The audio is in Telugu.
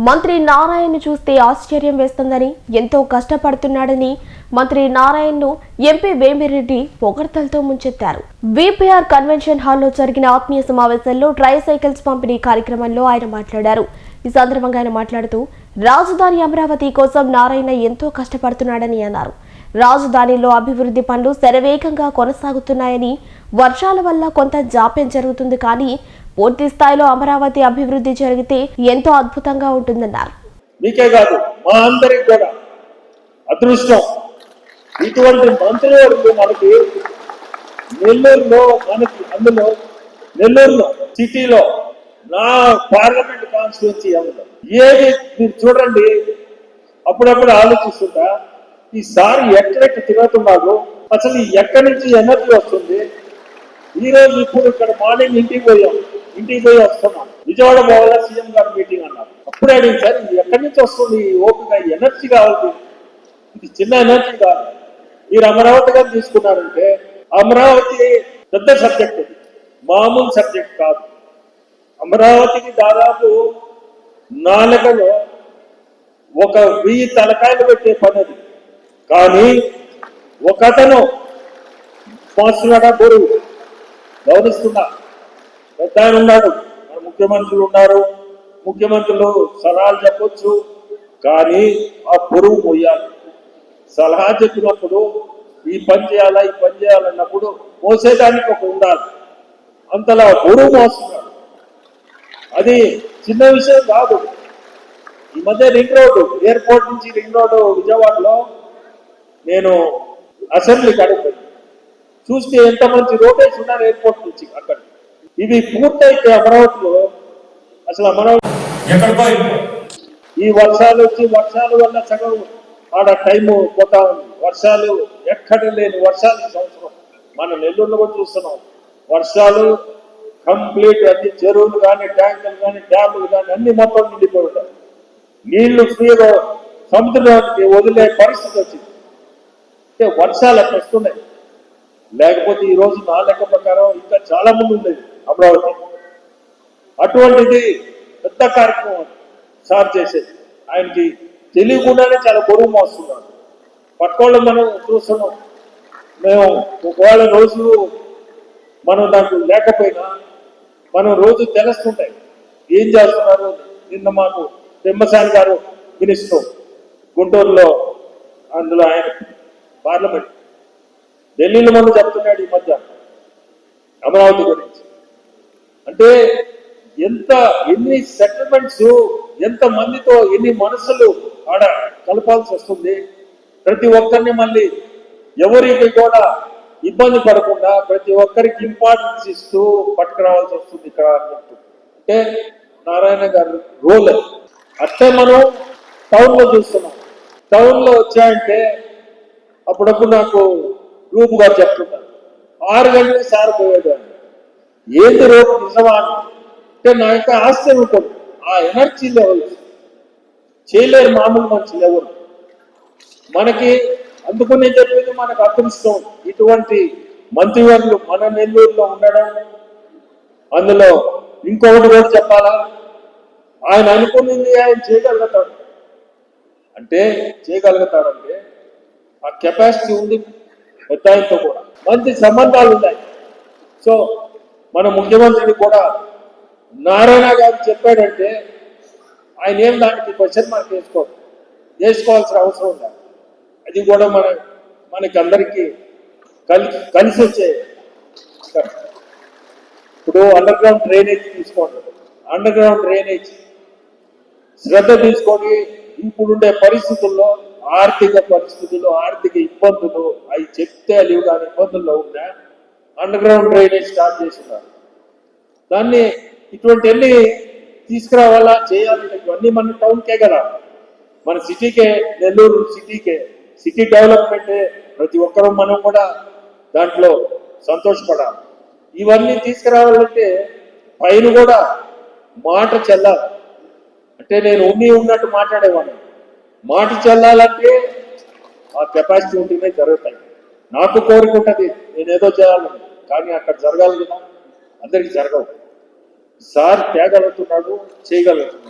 మంత్రి నారాయణ్ చూస్తే ఆశ్చర్యం వేస్తుందని, ఎంతో కష్టపడుతున్నాడని మంత్రి నారాయణ్ను ఎంపీ వేమిరెడ్డి పొగడ్తలతో ముంచెత్తారు. విపిఆర్ కన్వెన్షన్ హాల్లో జరిగిన ఆత్మీయ సమావేశంలో ట్రైసైకిల్స్ పంపిణీ కార్యక్రమంలో ఆయన మాట్లాడారు. ఈ సందర్భంగా ఆయన మాట్లాడుతూ రాజధాని అమరావతి కోసం నారాయణ ఎంతో కష్టపడుతున్నాడని అన్నారు. రాజధానిలో అభివృద్ధి పనులు శరవేగంగా కొనసాగుతున్నాయని, వర్షాల వల్ల కొంత జాప్యం జరుగుతుంది, కానీ పూర్తి స్థాయిలో అమరావతి అభివృద్ధి జరిగితే ఎంతో అద్భుతంగా ఉంటుందన్నారు. మీకే కాదు మా అందరికి కూడా అదృష్టం ఇటువంటి మంత్రివర్గం మనకి నెల్లూరులో, అందులో నెల్లూరులో సిటీలో నా పార్లమెంట్ కాన్స్టిట్యున్సీ అందులో ఏది మీరు చూడండి. అప్పుడప్పుడు ఆలోచిస్తుంటా ఈసారి ఎక్కడెక్కడ తిరుగుతున్నాడు, అసలు ఎక్కడి నుంచి ఎనర్జీ వస్తుంది. ఈరోజు ఇప్పుడు ఇక్కడ మార్నింగ్ ఇంటికి పోయి వస్తున్నాం. విజయవాడ పోవాలా సీఎం గారు మీటింగ్ అన్నారు. అప్పుడే అడిగింది సార్ ఎక్కడి నుంచి వస్తుంది ఓపిక, ఎనర్జీ కావాలి, ఇది చిన్న ఎనర్జీ కాదు. మీరు అమరావతి గారు తీసుకున్నారంటే అమరావతి పెద్ద సబ్జెక్ట్, మామూలు సబ్జెక్ట్ కాదు. అమరావతికి దాదాపు 4 ఒక 1000 తలకాయలు పెట్టే పని అది. కానీ ఒకతను మోస్తున్నాడా గురువు గౌరవిస్తున్నా పెద్ద ఆయన ఉన్నాడు, మన ముఖ్యమంత్రులు ఉన్నారు, ముఖ్యమంత్రులు సలహాలు చెప్పొచ్చు, కానీ ఆ బరువు మోయాలి. సలహా చెప్పినప్పుడు ఈ పని చేయాలన్నప్పుడు మోసేదానికి ఒక ఉండాలి. అంతలా బరువు మోస్తున్నాడు. అది చిన్న విషయం కాదు. ఈ మధ్య రింగ్ రోడ్డు, ఎయిర్పోర్ట్ నుంచి రింగ్ రోడ్డు విజయవాడలో నేను అసెంబ్లీకి అడుగుతాను, చూస్తే ఎంత మంచి రోడ్స్ ఉన్నారు ఎయిర్పోర్ట్ నుంచి అక్కడ. ఇది పూర్తయితే అమరావతిలో అసలు అమరావతి ఈ వర్షాలు వచ్చి వర్షాల వల్ల సగం ఆడ టైము పోతా ఉంది. వర్షాలు ఎక్కడ లేని వర్షాలు ఈ సంవత్సరం మన నెల్లూరులో కూడా చూస్తున్నాం. వర్షాలు కంప్లీట్ అన్ని చెరువులు కానీ, ట్యాంకులు కానీ, డ్యాములు కానీ అన్ని మొత్తం నిండిపోయి ఉంటాయి. నీళ్లు ఫ్రీగా సముద్రానికి వదిలే పరిస్థితి వచ్చింది. అంటే వర్షాలు అట్లా వస్తున్నాయి. లేకపోతే ఈ రోజు నా లెక్క ప్రకారం ఇంకా చాలా మంది ఉండేది అమరావతి. అటువంటిది పెద్ద కార్యక్రమం సార్ చేసేది. ఆయనకి తెలియకుండానే చాలా బరువు మోస్తున్నాడు. పట్టుకోవడం మనం చూస్తున్నాం. మేము ఒకవేళ రోజు మనం నాకు లేకపోయినా మనం రోజు తెలుస్తుంటాయి ఏం చేస్తున్నారు. నిన్న మాకు తిమ్మసాని గారు మినిస్టర్ గుంటూరులో, అందులో ఆయన పార్లమెంట్ ఢిల్లీలో మనం చెప్తున్నాడు ఈ మధ్య అమరావతి గురించి. అంటే ఎన్ని సెటిల్మెంట్స్, ఎంత మందితో ఎన్ని మనసులు ఆడ కలపాల్సి వస్తుంది. ప్రతి ఒక్కరిని మళ్ళీ ఎవరికి కూడా ఇబ్బంది పడకుండా ప్రతి ఒక్కరికి ఇంపార్టెన్స్ ఇస్తూ పట్టుకురావాల్సి వస్తుంది ఇక్కడ అన్నట్టు. అంటే నారాయణ గారు రోల్ అట్టే మనం టౌన్లో చూస్తున్నాం. టౌన్లో వచ్చాయంటే అప్పుడప్పుడు నాకు రూపు గారు చెప్తున్నారు 6 గంటలకు సార్ పోయేదాన్ని. ఏంటి రోపు నిజమా అంటే నా యొక్క ఆశ్చర్యం ఉంటుంది. ఆ ఎనర్జీ లెవెల్స్ చేయలేరు మామూలు మనుషులు ఎవరు. మనకి అందుకు నేను చెప్పేది మనకు అదృష్టం ఇటువంటి మంత్రివర్గులు మన నెల్లూరులో ఉండడం. అందులో ఇంకొకటి కూడా చెప్పాలా, ఆయన అనుకున్నది ఆయన చేయగలుగుతాడు. అంటే ఆ కెపాసిటీ ఉంది. పెద్ద ఆయనతో కూడా మంచి సంబంధాలు ఉన్నాయి. సో మన ముఖ్యమంత్రిని కూడా నారాయణ గారు చెప్పాడంటే ఆయన ఏం దానికి క్వశ్చన్ మార్క్ వేసుకోవాల్సిన అవసరం ఉంది. అది కూడా మనకి అందరికీ కలిసి వచ్చే. ఇప్పుడు అండర్ గ్రౌండ్ డ్రైనేజ్ తీసుకోండి. అండర్ గ్రౌండ్ డ్రైనేజ్ శ్రద్ధ తీసుకొని ఇప్పుడుండే పరిస్థితుల్లో ఆర్థిక ఇబ్బందులు అవి చెప్తే అలివి కాని ఇబ్బందుల్లో ఉన్న అండర్ గ్రౌండ్ డ్రైనేజ్ స్టార్ట్ చేస్తున్నారు. దాన్ని ఇటువంటివన్నీ తీసుకురావాలా, చేయాలంటే ఇవన్నీ మన టౌన్కే కదా, మన సిటీకే, నెల్లూరు సిటీ డెవలప్మెంటే. ప్రతి ఒక్కరూ మనం కూడా దాంట్లో సంతోషపడాలి. ఇవన్నీ తీసుకురావాలంటే పైన కూడా మాట చెల్లాలి. అంటే నేను ఉన్నట్టు మాట్లాడేవాడిని. మాట చెల్లాలంటే ఆ కెపాసిటీ ఉంటేనే జరుగుతాయి. నాకు కోరిక ఉంటుంది నేనేదో చేయాలని, కానీ అక్కడ జరగాలి కదా, అందరికీ జరగవు. సార్ తేగలుగుతున్నాడు, చేయగలుగుతున్నాడు.